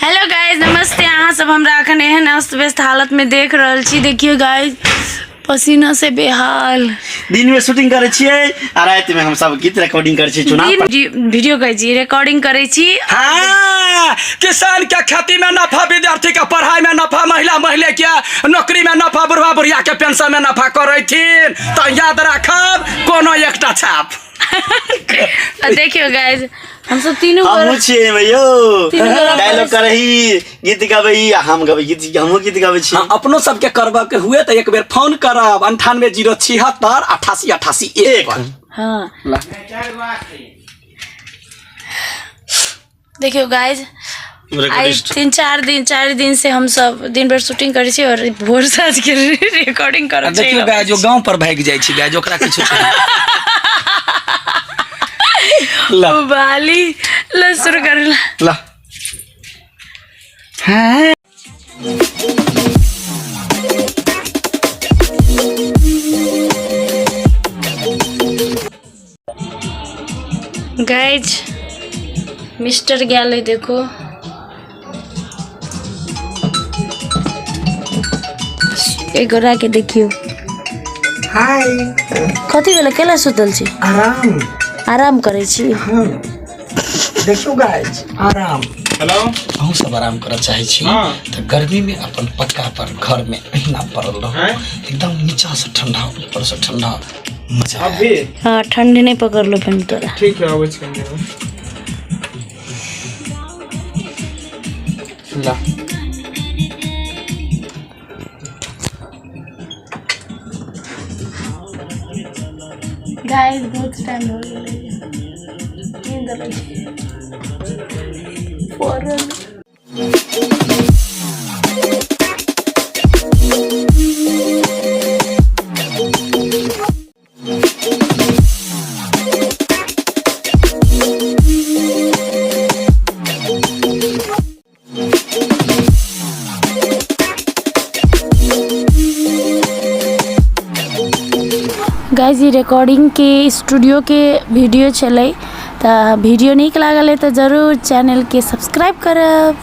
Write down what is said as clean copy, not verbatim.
Hello guys, नमस्ते। अहाँ सब हमरा अखन एहन अस्त व्यस्त हालत में देख रहल छी। देखियो गाइज, पसीना से बेहाल। दिन में शूटिंग करे छिए आ रात में हम सब गीत रिकॉर्डिंग करे छी। चुनाव वीडियो करे छी, रिकॉर्डिंग करे छी। हाँ, किसान के खेती में नफा, विद्यार्थी के पढ़ाई में नफा, महिला के नौकरी में नफा, बुढ़वा बुढ़िया के पेंशन में नफा करथिन। तो याद रखब कोनो एकटा छाप। देखियो गाइज, हम सब तीनों हम छिए भैयो डायलॉग करही, गीत गाबही, हम गाबै गीत, हमहु गीत गाबै छी। अपनो सबके करबा के हुए तो एक बेर फोन करब 9807 88 88 1 पर। हाँ, देखियो गाइज, आई 4 दिन से हम सब दिन भर शूटिंग करे छी और भोर साँझ के रिकॉर्डिंग करे छी। देखियो गाइज, जो गांव पर भाग जाय छी गाइज, ओकरा किछु बाली ला शुरू कर ला। हाँ, गाइज, मिस्टर गया देखो। एक गोरा के देखियो। हाय, कथी बेला केला सुतल छी? आराम करे छी। हाँ, देखियो गाइज, आराम। हेलो, हम सब आराम करना चाहे छी। तो गर्मी में अपन पक्का पर घर में अहिना पड़ल रहो, एकदम नीचा से ठंडा ऊपर से ठंडा, मजा अभी। हाँ, ठंड नहीं पकड़ लो फिर तोरा। ठीक है, आवाज कर ला। गाइस, बहुत टाइम हो गया नींद आ रही है। गाइस, ये रिकॉर्डिंग के स्टूडियो के वीडियो चले, तो वीडियो नीक लागल है तो जरूर चैनल के सब्सक्राइब करब।